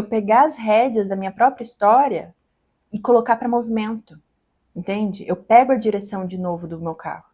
eu pegar as rédeas da minha própria história e colocar para movimento, entende? Eu pego a direção de novo do meu carro.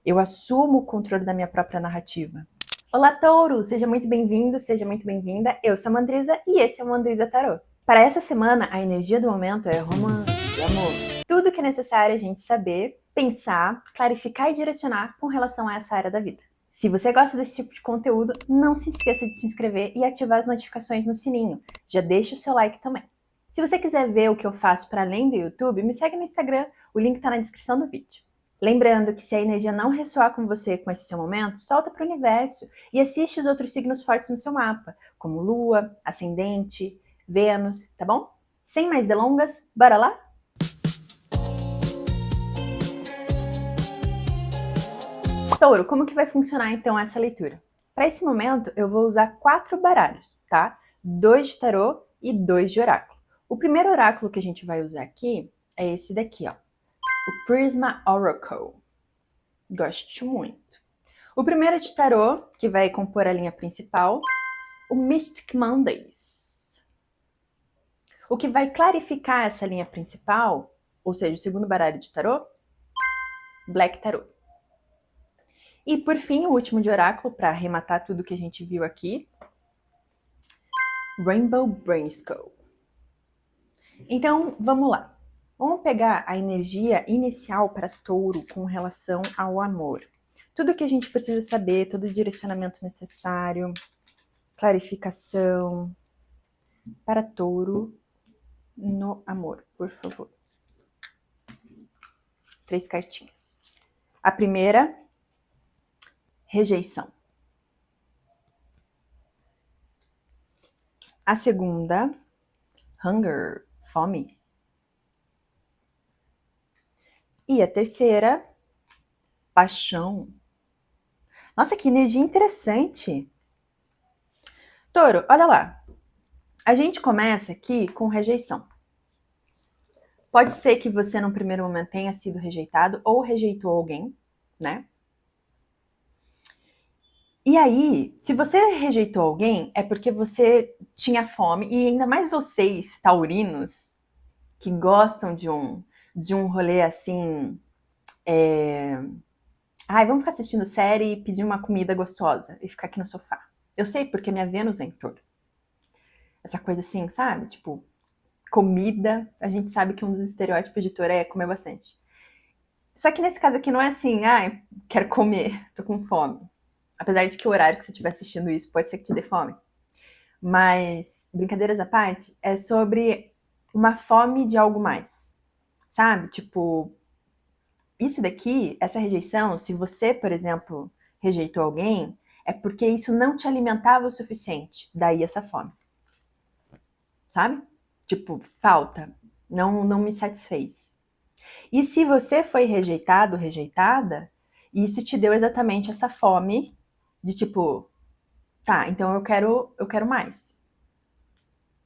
Eu assumo o controle da minha própria narrativa. Olá, Touro! Seja muito bem-vindo, seja muito bem-vinda. Eu sou a Mandrisa e esse é o Mandrisa Tarot. Para essa semana, a energia do momento é romance, amor. Tudo que é necessário a gente saber, pensar, clarificar e direcionar com relação a essa área da vida. Se você gosta desse tipo de conteúdo, não se esqueça de se inscrever e ativar as notificações no sininho. Já deixa o seu like também. Se você quiser ver o que eu faço para além do YouTube, me segue no Instagram, o link está na descrição do vídeo. Lembrando que se a energia não ressoar com você com esse seu momento, solta para o universo e assiste os outros signos fortes no seu mapa, como Lua, Ascendente, Vênus, tá bom? Sem mais delongas, bora lá? Touro, como que vai funcionar então essa leitura? Para esse momento, eu vou usar 4 baralhos, tá? 2 de tarô e 2 de oráculo. O primeiro oráculo que a gente vai usar aqui é esse daqui, ó. O Prisma Oracle. Gosto muito. O primeiro de tarô, que vai compor a linha principal, o Mystic Mondays. O que vai clarificar essa linha principal, ou seja, o segundo baralho de tarô, Black Tarot. E por fim, o último de oráculo, para arrematar tudo que a gente viu aqui, Rainbow Brainskull. Então, vamos lá. Vamos pegar a energia inicial para Touro com relação ao amor. Tudo que a gente precisa saber, todo o direcionamento necessário, clarificação para Touro no amor, por favor. 3 cartinhas. A primeira, rejeição. A segunda, hunger, fome. E a terceira, paixão. Nossa, que energia interessante! Touro, olha lá. A gente começa aqui com rejeição. Pode ser que você, num primeiro momento, tenha sido rejeitado ou rejeitou alguém, né? E aí, se você rejeitou alguém, é porque você tinha fome, e ainda mais vocês, taurinos, que gostam de um rolê assim... Ai, vamos ficar assistindo série e pedir uma comida gostosa e ficar aqui no sofá. Eu sei, porque minha Vênus é em Touro. Essa coisa assim, sabe? Tipo, comida, a gente sabe que um dos estereótipos de Touro é comer bastante. Só que nesse caso aqui não é assim, quero comer, tô com fome. Apesar de que o horário que você estiver assistindo isso pode ser que te dê fome. Mas, brincadeiras à parte, é sobre uma fome de algo mais. Sabe? Tipo, isso daqui, essa rejeição, se você, por exemplo, rejeitou alguém, é porque isso não te alimentava o suficiente. Daí essa fome. Sabe? Tipo, falta. Não me satisfez. E se você foi rejeitado, rejeitada, isso te deu exatamente essa fome de tipo, tá, então eu quero mais.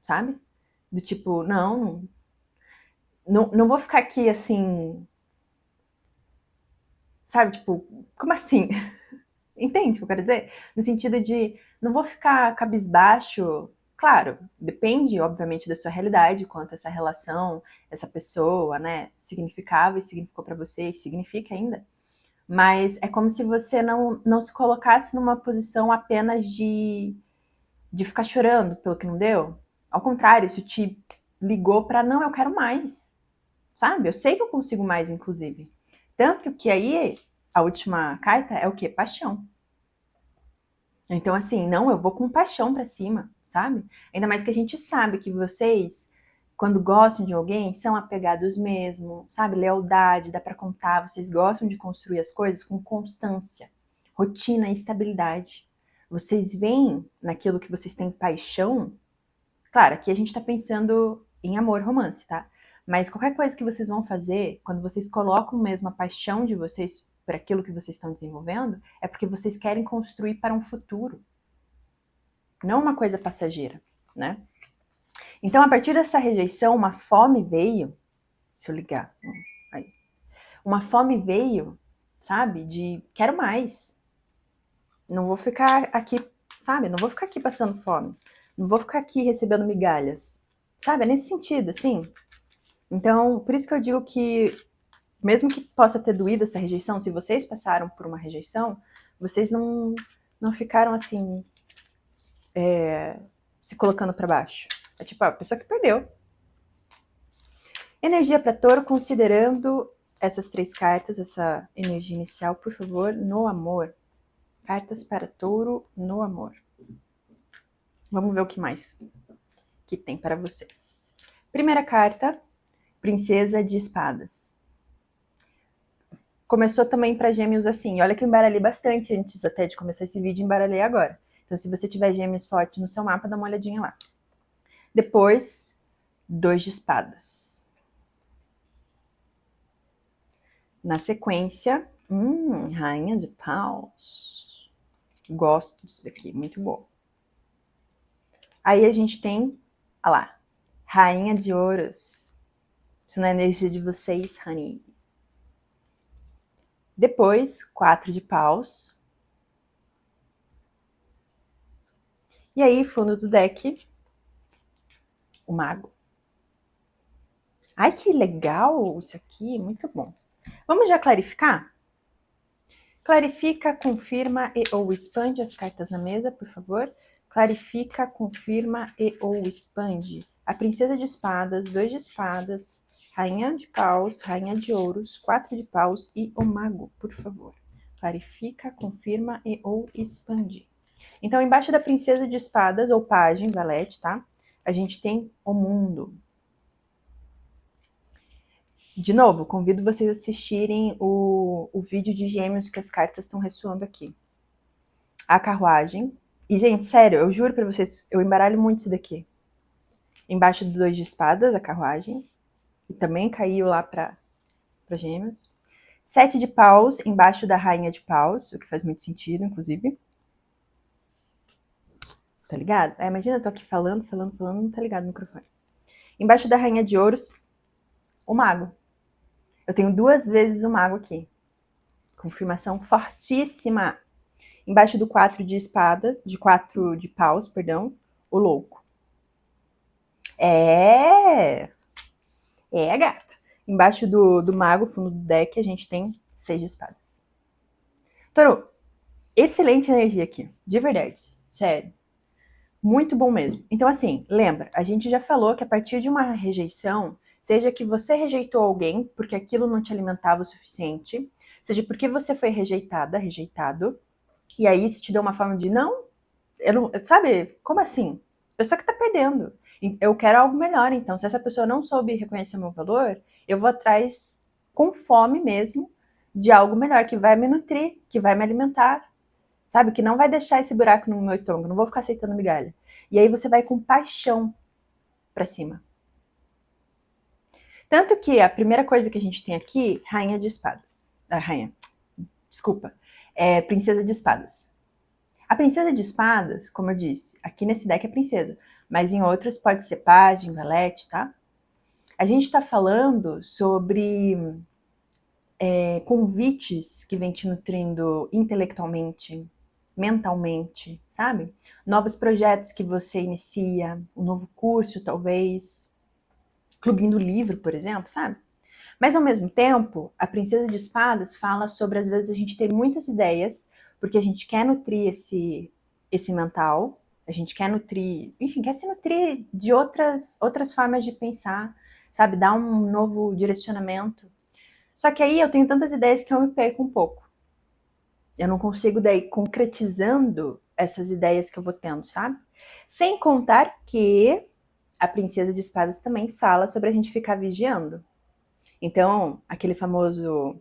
Sabe? Do tipo, não vou ficar aqui assim, sabe? Tipo, como assim? Entende o que eu quero dizer? No sentido de, não vou ficar cabisbaixo. Claro, depende, obviamente, da sua realidade, quanto essa relação, essa pessoa, né, significava e significou pra você, e significa ainda. Mas é como se você não se colocasse numa posição apenas de ficar chorando pelo que não deu. Ao contrário, isso te ligou pra, não, eu quero mais. Sabe? Eu sei que eu consigo mais, inclusive. Tanto que aí, a última carta é o quê? Paixão. Então, assim, não, eu vou com paixão pra cima, sabe? Ainda mais que a gente sabe que vocês, quando gostam de alguém, são apegados mesmo, sabe? Lealdade, dá pra contar, vocês gostam de construir as coisas com constância, rotina e estabilidade. Vocês veem naquilo que vocês têm paixão. Claro, aqui a gente tá pensando em amor, romance, tá? Mas qualquer coisa que vocês vão fazer, quando vocês colocam mesmo a paixão de vocês para aquilo que vocês estão desenvolvendo, é porque vocês querem construir para um futuro, não uma coisa passageira, né? Então, a partir dessa rejeição, uma fome veio. Deixa eu ligar. Aí. Uma fome veio, sabe? De quero mais. Não vou ficar aqui, sabe? Não vou ficar aqui passando fome. Não vou ficar aqui recebendo migalhas. Sabe? É nesse sentido, assim. Então, por isso que eu digo que, mesmo que possa ter doído essa rejeição, se vocês passaram por uma rejeição, vocês não ficaram assim, se colocando para baixo. É tipo, a pessoa que perdeu. Energia para touro, considerando essas 3 cartas, essa energia inicial, por favor, no amor. Cartas para touro no amor. Vamos ver o que mais que tem para vocês. Primeira carta, Princesa de Espadas. Começou também para gêmeos assim. Olha que eu embaralhei bastante antes até de começar esse vídeo, embaralhei agora. Então, se você tiver gêmeos fortes no seu mapa, dá uma olhadinha lá. Depois, 2 de espadas. Na sequência, Rainha de Paus. Gosto disso aqui, muito bom. Aí a gente tem, olha lá, Rainha de Ouros. Isso não é energia de vocês, honey. Depois, 4 de paus. E aí, fundo do deck, o mago. Ai, que legal isso aqui, muito bom. Vamos já clarificar? Clarifica, confirma e ou expande as cartas na mesa, por favor. Clarifica, confirma e ou expande. A princesa de espadas, 2 de espadas, rainha de paus, rainha de ouros, 4 de paus e o mago, por favor. Clarifica, confirma e ou expande. Então, embaixo da princesa de espadas, ou pajem, valete, tá? A gente tem o mundo. De novo, convido vocês a assistirem o vídeo de gêmeos que as cartas estão ressoando aqui. A carruagem. E, gente, sério, eu juro pra vocês, eu embaralho muito isso daqui. Embaixo do 2 de espadas, a carruagem. E também caiu lá pra gêmeos. 7 de paus, embaixo da rainha de paus, o que faz muito sentido, inclusive. Tá ligado? Imagina, eu tô aqui falando, não tá ligado o microfone. Embaixo da rainha de ouros, o mago. Eu tenho 2 vezes o mago aqui. Confirmação fortíssima. Embaixo do 4 de espadas, de 4 de paus, perdão, o louco. Gata. Embaixo do mago, fundo do deck, a gente tem 6 de espadas. Toru, excelente energia aqui, de verdade, sério. Muito bom mesmo. Então, assim, lembra, a gente já falou que a partir de uma rejeição, seja que você rejeitou alguém porque aquilo não te alimentava o suficiente, seja porque você foi rejeitada, rejeitado, e aí isso te deu uma forma de não, sabe, como assim? Pessoa que tá perdendo. Eu quero algo melhor, então se essa pessoa não soube reconhecer meu valor, eu vou atrás com fome mesmo de algo melhor, que vai me nutrir, que vai me alimentar, sabe? Que não vai deixar esse buraco no meu estômago, não vou ficar aceitando migalha. E aí você vai com paixão pra cima. Tanto que a primeira coisa que a gente tem aqui, rainha de espadas. Desculpa. Princesa de espadas. A princesa de espadas, como eu disse, aqui nesse deck é princesa, mas em outros pode ser pajem, valete, tá? A gente tá falando sobre convites que vem te nutrindo intelectualmente, mentalmente, sabe? Novos projetos que você inicia, um novo curso, talvez, clubinho do livro, por exemplo, sabe? Mas ao mesmo tempo, a Princesa de Espadas fala sobre, às vezes, a gente ter muitas ideias, porque a gente quer nutrir esse mental, a gente quer nutrir, enfim, quer se nutrir de outras formas de pensar, sabe? Dar um novo direcionamento. Só que aí eu tenho tantas ideias que eu me perco um pouco. Eu não consigo daí concretizando essas ideias que eu vou tendo, sabe? Sem contar que a Princesa de Espadas também fala sobre a gente ficar vigiando. Então, aquele famoso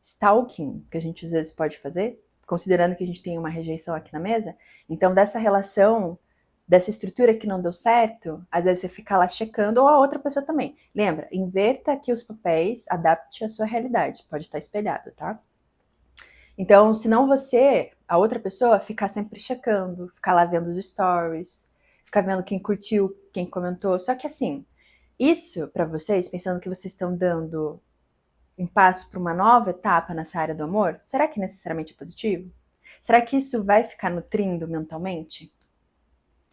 stalking que a gente às vezes pode fazer, considerando que a gente tem uma rejeição aqui na mesa, então dessa relação, dessa estrutura que não deu certo, às vezes você fica lá checando, ou a outra pessoa também. Lembra, inverta aqui os papéis, adapte a sua realidade, pode estar espelhado, tá? Então, se não você, a outra pessoa, ficar sempre checando, ficar lá vendo os stories, ficar vendo quem curtiu, quem comentou. Só que assim, isso para vocês, pensando que vocês estão dando um passo para uma nova etapa nessa área do amor, será que necessariamente é positivo? Será que isso vai ficar nutrindo mentalmente?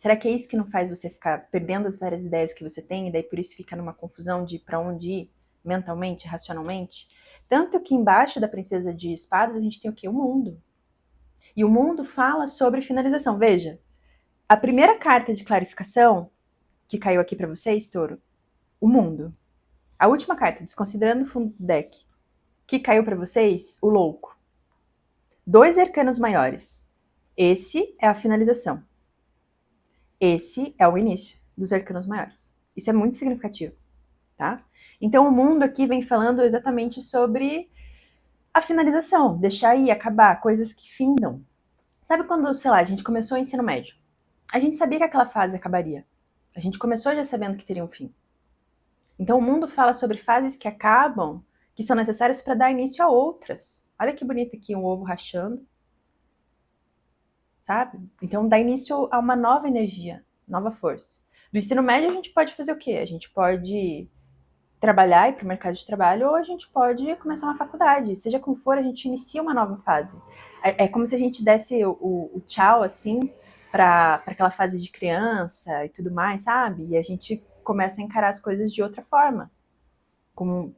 Será que é isso que não faz você ficar perdendo as várias ideias que você tem e daí por isso fica numa confusão de para onde ir mentalmente, racionalmente? Tanto que embaixo da princesa de espadas a gente tem o quê? O mundo. E o mundo fala sobre finalização. Veja, a primeira carta de clarificação que caiu aqui para vocês, Touro, o mundo. A última carta, desconsiderando o fundo do deck, que caiu para vocês, o louco. 2 arcanos maiores. Esse é a finalização. Esse é o início dos arcanos maiores. Isso é muito significativo, tá? Então o mundo aqui vem falando exatamente sobre a finalização, deixar ir, acabar, coisas que findam. Sabe quando, sei lá, a gente começou o ensino médio? A gente sabia que aquela fase acabaria. A gente começou já sabendo que teria um fim. Então o mundo fala sobre fases que acabam, que são necessárias para dar início a outras. Olha que bonito aqui, um ovo rachando. Sabe? Então dá início a uma nova energia, nova força. Do ensino médio a gente pode fazer o quê? A gente pode trabalhar, ir para o mercado de trabalho, ou a gente pode começar uma faculdade. Seja como for, a gente inicia uma nova fase. É como se a gente desse o tchau, assim, para aquela fase de criança e tudo mais, sabe? E a gente começa a encarar as coisas de outra forma, com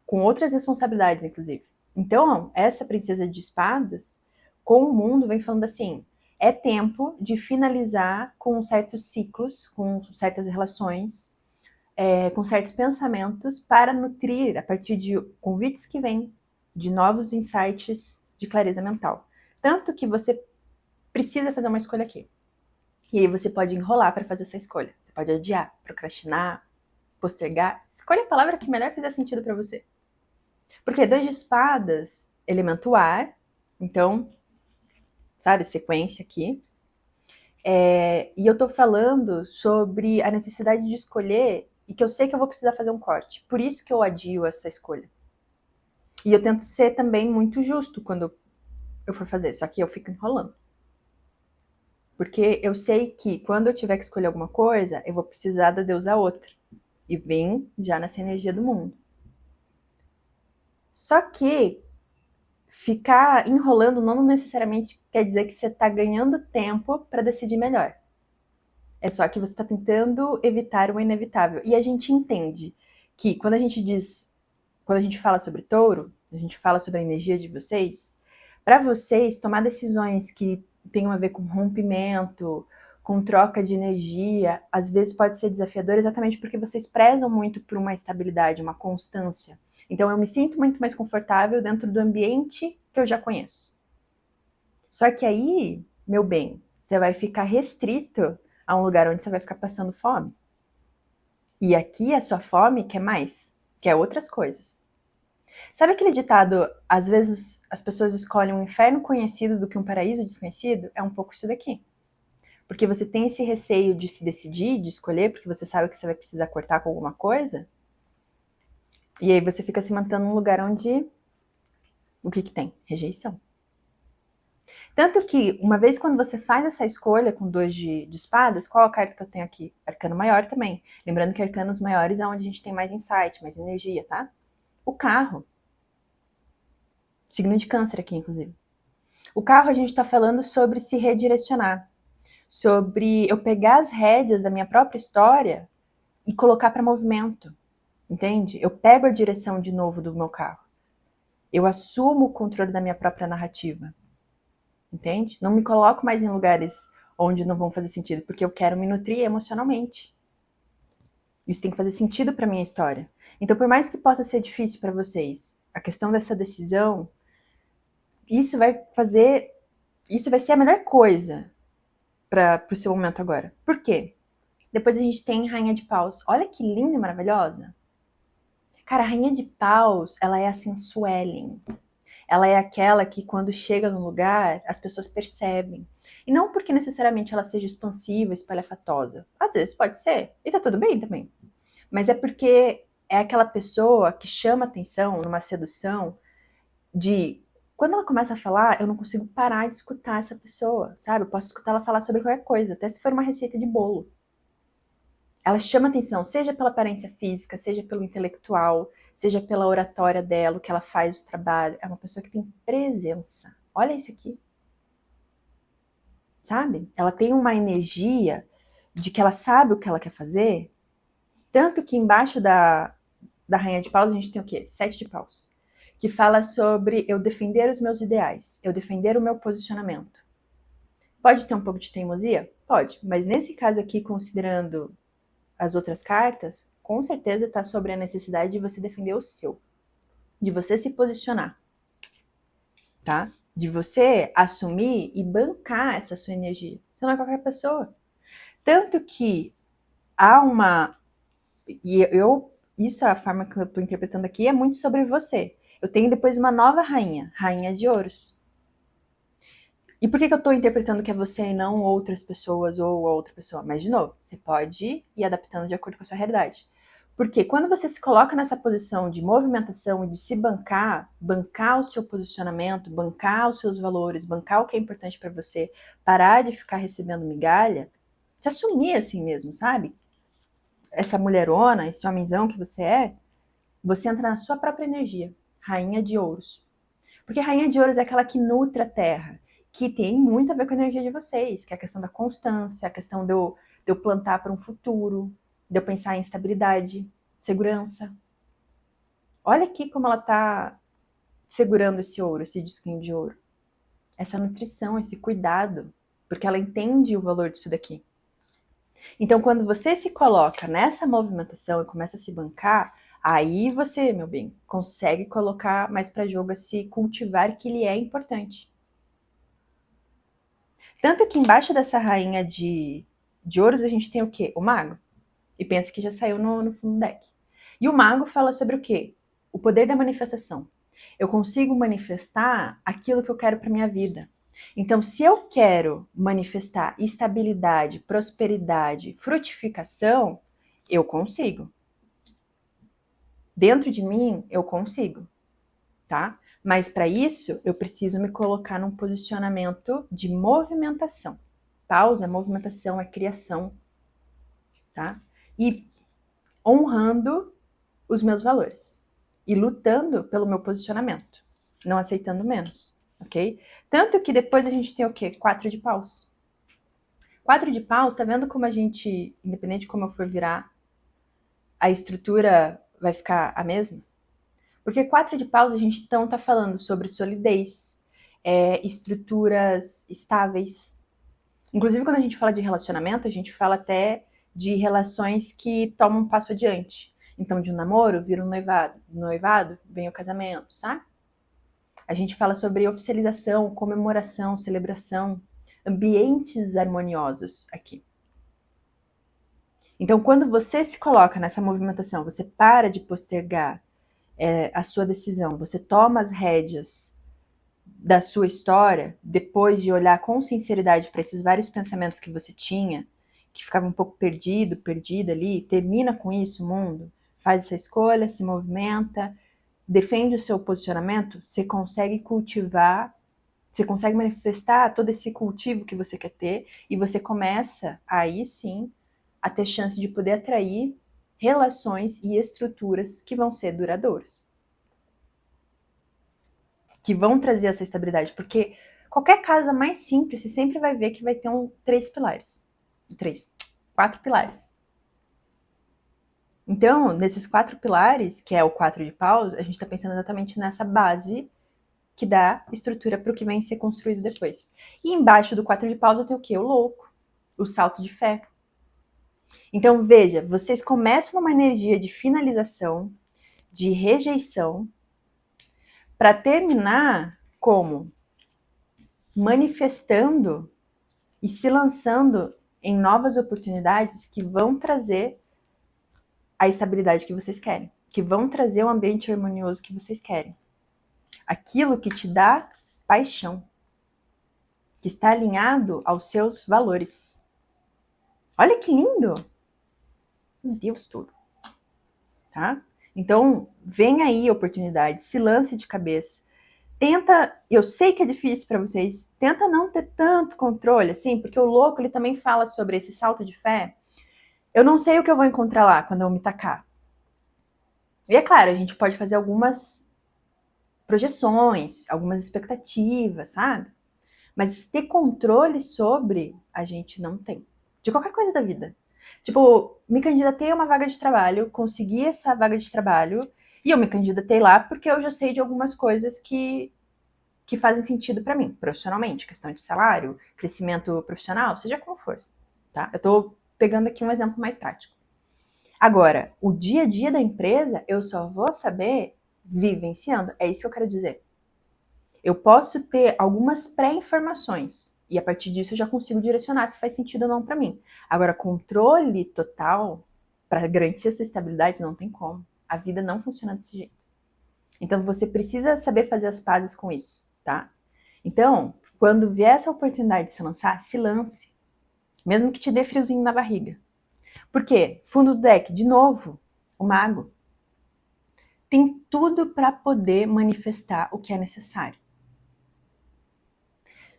outras responsabilidades, inclusive. Então, essa princesa de espadas, com o mundo, vem falando assim, é tempo de finalizar com certos ciclos, com certas relações, com certos pensamentos, para nutrir, a partir de convites que vêm, de novos insights de clareza mental. Tanto que você precisa fazer uma escolha aqui. E aí você pode enrolar para fazer essa escolha. Você pode adiar, procrastinar, postergar. Escolha a palavra que melhor fizer sentido para você. Porque 2 de espadas, elemento ar, então, sabe, sequência aqui. E eu tô falando sobre a necessidade de escolher e que eu sei que eu vou precisar fazer um corte. Por isso que eu adio essa escolha. E eu tento ser também muito justo quando eu for fazer, só que eu fico enrolando. Porque eu sei que quando eu tiver que escolher alguma coisa, eu vou precisar da deusa outra. E vem já nessa energia do mundo. Só que ficar enrolando não necessariamente quer dizer que você está ganhando tempo para decidir melhor. É só que você está tentando evitar o inevitável. E a gente entende que quando a gente fala sobre touro, a gente fala sobre a energia de vocês, para vocês tomar decisões que tenham a ver com rompimento, com troca de energia, às vezes pode ser desafiador exatamente porque vocês prezam muito por uma estabilidade, uma constância. Então eu me sinto muito mais confortável dentro do ambiente que eu já conheço. Só que aí, meu bem, você vai ficar restrito a um lugar onde você vai ficar passando fome. E aqui a sua fome quer mais, quer outras coisas. Sabe aquele ditado, às vezes as pessoas escolhem um inferno conhecido do que um paraíso desconhecido? É um pouco isso daqui. Porque você tem esse receio de se decidir, de escolher, porque você sabe que você vai precisar cortar com alguma coisa. E aí você fica se mantendo num lugar onde o que tem? Rejeição. Tanto que, uma vez quando você faz essa escolha com 2 de espadas, qual a carta que eu tenho aqui? Arcano maior também. Lembrando que arcanos maiores é onde a gente tem mais insight, mais energia, tá? O carro. Signo de câncer aqui, inclusive. O carro a gente tá falando sobre se redirecionar. Sobre eu pegar as rédeas da minha própria história e colocar para movimento. Entende? Eu pego a direção de novo do meu carro. Eu assumo o controle da minha própria narrativa. Entende? Não me coloco mais em lugares onde não vão fazer sentido, porque eu quero me nutrir emocionalmente. Isso tem que fazer sentido para minha história. Então, por mais que possa ser difícil para vocês, a questão dessa decisão, isso vai ser a melhor coisa para o seu momento agora. Por quê? Depois a gente tem Rainha de Paus. Olha que linda e maravilhosa. Cara, a Rainha de Paus, ela é a sensuelen. Ela é aquela que quando chega no lugar, as pessoas percebem. E não porque necessariamente ela seja expansiva, espalhafatosa. Às vezes pode ser, e tá tudo bem também. Mas é porque é aquela pessoa que chama atenção numa sedução de... Quando ela começa a falar, eu não consigo parar de escutar essa pessoa, sabe? Eu posso escutar ela falar sobre qualquer coisa, até se for uma receita de bolo. Ela chama atenção, seja pela aparência física, seja pelo intelectual, seja pela oratória dela, o que ela faz, o trabalho. É uma pessoa que tem presença. Olha isso aqui. Sabe? Ela tem uma energia de que ela sabe o que ela quer fazer, tanto que embaixo da Rainha de Paus a gente tem o quê? 7 de Paus, que fala sobre eu defender os meus ideais, eu defender o meu posicionamento. Pode ter um pouco de teimosia? Pode, mas nesse caso aqui, considerando as outras cartas, com certeza está sobre a necessidade de você defender o seu, de você se posicionar, tá? De você assumir e bancar essa sua energia. Você não é qualquer pessoa. Tanto que há uma... Isso é a forma que eu estou interpretando aqui, é muito sobre você. Eu tenho depois uma nova rainha, Rainha de Ouros. E por que eu estou interpretando que é você e não outras pessoas ou a outra pessoa? Mas, de novo, você pode ir adaptando de acordo com a sua realidade. Porque quando você se coloca nessa posição de movimentação e de se bancar o seu posicionamento, bancar os seus valores, bancar o que é importante para você, parar de ficar recebendo migalha, se assumir assim mesmo, sabe? Essa mulherona, esse homenzão que você entra na sua própria energia, Rainha de Ouros. Porque Rainha de Ouros é aquela que nutre a terra, que tem muito a ver com a energia de vocês, que é a questão da constância, a questão de eu plantar para um futuro, de eu pensar em estabilidade, segurança. Olha aqui como ela está segurando esse ouro, esse disquinho de ouro. Essa nutrição, esse cuidado, porque ela entende o valor disso daqui. Então, quando você se coloca nessa movimentação e começa a se bancar, aí você, meu bem, consegue colocar mais para jogo esse cultivar que ele é importante. Tanto que embaixo dessa rainha de ouros a gente tem o quê? O mago. E pensa que já saiu no fundo do deck. E o mago fala sobre o quê? O poder da manifestação. Eu consigo manifestar aquilo que eu quero para minha vida. Então, se eu quero manifestar estabilidade, prosperidade, frutificação, eu consigo. Dentro de mim, eu consigo, tá? Mas para isso, eu preciso me colocar num posicionamento de movimentação. Pausa, movimentação, é criação, tá? E honrando os meus valores. E lutando pelo meu posicionamento. Não aceitando menos, ok? Tanto que depois a gente tem o quê? 4 de paus. 4 de paus, tá vendo como a gente, independente de como eu for virar, a estrutura vai ficar a mesma? Porque 4 de paus a gente então tá falando sobre solidez, estruturas estáveis. Inclusive, quando a gente fala de relacionamento, a gente fala até de relações que tomam um passo adiante. Então, de um namoro vira um noivado, do noivado vem o casamento, sabe? A gente fala sobre oficialização, comemoração, celebração, ambientes harmoniosos aqui. Então, quando você se coloca nessa movimentação, você para de postergar a sua decisão, você toma as rédeas da sua história, depois de olhar com sinceridade para esses vários pensamentos que você tinha, que ficava um pouco perdida ali, termina com isso, mundo, faz essa escolha, se movimenta, defende o seu posicionamento, você consegue cultivar, você consegue manifestar todo esse cultivo que você quer ter e você começa, aí sim, a ter chance de poder atrair relações e estruturas que vão ser duradouras. Que vão trazer essa estabilidade, porque qualquer casa mais simples, você sempre vai ver que vai ter 3 pilares. 4 pilares. Então, nesses 4 pilares, que é o 4 de paus, a gente está pensando exatamente nessa base que dá estrutura para o que vem ser construído depois. E embaixo do 4 de paus eu tenho o quê? O louco, o salto de fé. Então, veja, vocês começam uma energia de finalização, de rejeição, para terminar como? Manifestando e se lançando em novas oportunidades que vão trazer a estabilidade que vocês querem, que vão trazer o ambiente harmonioso que vocês querem. Aquilo que te dá paixão, que está alinhado aos seus valores. Olha que lindo! Meu Deus, tudo. Tá? Então, vem aí a oportunidade, se lance de cabeça. Tenta, eu sei que é difícil para vocês, tenta não ter tanto controle, assim, porque o louco, ele também fala sobre esse salto de fé. Eu não sei o que eu vou encontrar lá quando eu me tacar. E é claro, a gente pode fazer algumas projeções, algumas expectativas, sabe? Mas ter controle sobre, a gente não tem. De qualquer coisa da vida. Tipo, me candidatei a uma vaga de trabalho, consegui essa vaga de trabalho, e eu me candidatei lá porque eu já sei de algumas coisas que fazem sentido para mim, profissionalmente, questão de salário, crescimento profissional, seja como for, tá? Eu tô pegando aqui um exemplo mais prático. Agora, o dia a dia da empresa, eu só vou saber vivenciando, é isso que eu quero dizer. Eu posso ter algumas pré-informações, e a partir disso eu já consigo direcionar se faz sentido ou não para mim. Agora, controle total, para garantir essa estabilidade, não tem como. A vida não funciona desse jeito. Então, você precisa saber fazer as pazes com isso, tá? Então, quando vier essa oportunidade de se lançar, se lance. Mesmo que te dê friozinho na barriga. Por quê? Fundo do deck, de novo, o mago. Tem tudo para poder manifestar o que é necessário.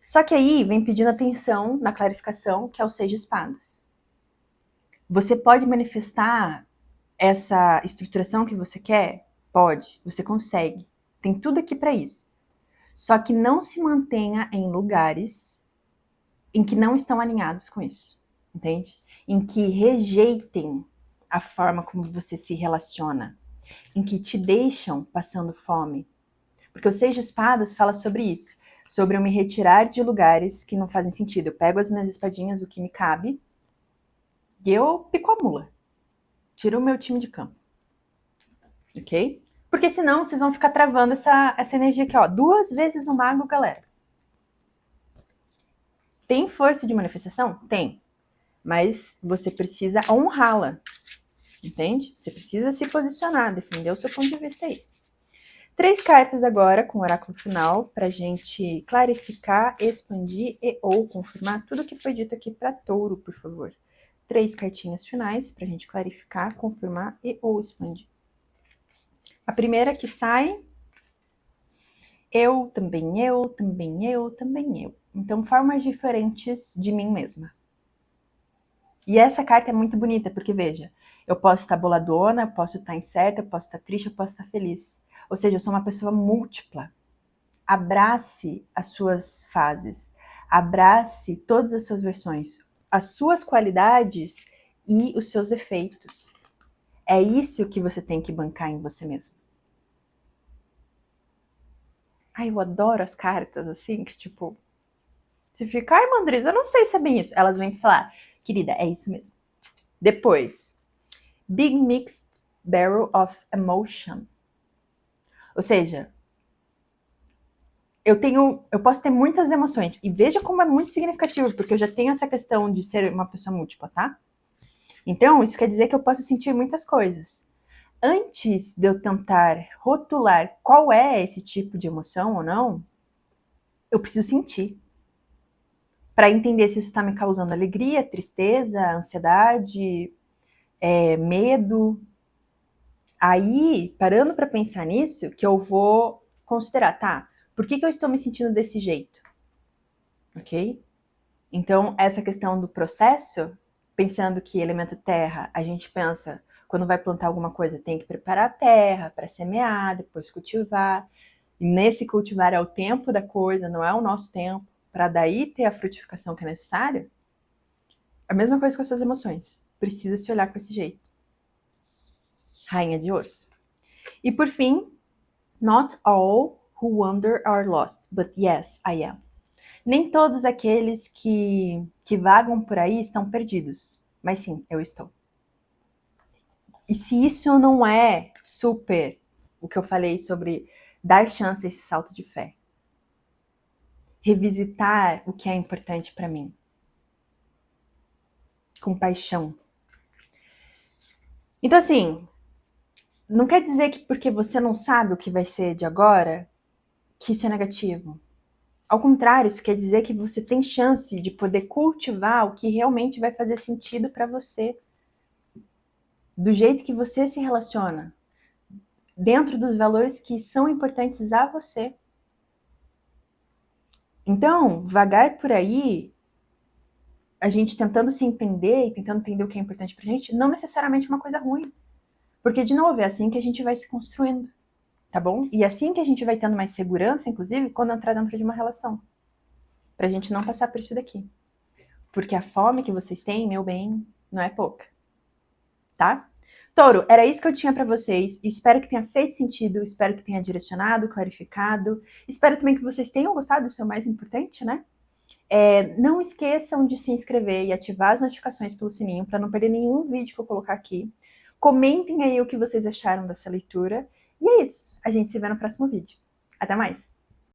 Só que aí vem pedindo atenção na clarificação, que é o 6 de espadas. Você pode manifestar essa estruturação que você quer? Pode, você consegue. Tem tudo aqui para isso. Só que não se mantenha em lugares em que não estão alinhados com isso, entende? Em que rejeitem a forma como você se relaciona, em que te deixam passando fome. Porque o 6 de espadas fala sobre isso, sobre eu me retirar de lugares que não fazem sentido. Eu pego as minhas espadinhas, o que me cabe, e eu pico a mula. Tiro o meu time de campo. Ok? Porque senão vocês vão ficar travando essa energia aqui, ó. 2 vezes o mago, galera. Tem força de manifestação? Tem. Mas você precisa honrá-la. Entende? Você precisa se posicionar, defender o seu ponto de vista aí. 3 cartas agora com o oráculo final pra gente clarificar, expandir e ou confirmar tudo que foi dito aqui para touro, por favor. 3 cartinhas finais pra gente clarificar, confirmar e ou expandir. A primeira que sai, eu, também eu, também eu, também eu. Então, formas diferentes de mim mesma. E essa carta é muito bonita, porque veja, eu posso estar boladona, eu posso estar incerta, eu posso estar triste, eu posso estar feliz. Ou seja, eu sou uma pessoa múltipla. Abrace as suas fases, abrace todas as suas versões, as suas qualidades e os seus defeitos. É isso que você tem que bancar em você mesmo. Ai, eu adoro as cartas assim, que tipo, você fica, ai, Mandris, eu não sei se é bem isso. Elas vêm falar, querida, é isso mesmo. Depois, Big Mixed Barrel of Emotion. Ou seja, eu posso ter muitas emoções. E veja como é muito significativo, porque eu já tenho essa questão de ser uma pessoa múltipla, tá? Então, isso quer dizer que eu posso sentir muitas coisas. Antes de eu tentar rotular qual é esse tipo de emoção ou não, eu preciso sentir. Para entender se isso está me causando alegria, tristeza, ansiedade, medo. Aí, parando para pensar nisso, que eu vou considerar, tá? Por que eu estou me sentindo desse jeito? Ok? Então, essa questão do processo, pensando que elemento terra, a gente pensa, quando vai plantar alguma coisa, tem que preparar a terra para semear, depois cultivar. E nesse cultivar é o tempo da coisa, não é o nosso tempo, para daí ter a frutificação que é necessária. A mesma coisa com as suas emoções. Precisa se olhar com esse jeito. Rainha de Ouros. E por fim, not all who wander are lost, but yes, I am. Nem todos aqueles que vagam por aí estão perdidos, mas sim, eu estou. E se isso não é super o que eu falei sobre dar chance a esse salto de fé? Revisitar o que é importante para mim. Com paixão. Então, assim, não quer dizer que porque você não sabe o que vai ser de agora, que isso é negativo. Ao contrário, isso quer dizer que você tem chance de poder cultivar o que realmente vai fazer sentido para você. Do jeito que você se relaciona. Dentro dos valores que são importantes a você. Então, vagar por aí, a gente tentando se entender e tentando entender o que é importante pra gente, não necessariamente uma coisa ruim. Porque, de novo, é assim que a gente vai se construindo, tá bom? E é assim que a gente vai tendo mais segurança, inclusive, quando entrar dentro de uma relação. Pra gente não passar por isso daqui. porque a fome que vocês têm, meu bem, não é pouca, tá? Touro, era isso que eu tinha para vocês. Espero que tenha feito sentido, espero que tenha direcionado, clarificado. Espero também que vocês tenham gostado, isso é o mais importante, né? Não esqueçam de se inscrever e ativar as notificações pelo sininho para não perder nenhum vídeo que eu colocar aqui. Comentem aí o que vocês acharam dessa leitura. E é isso. A gente se vê no próximo vídeo. Até mais!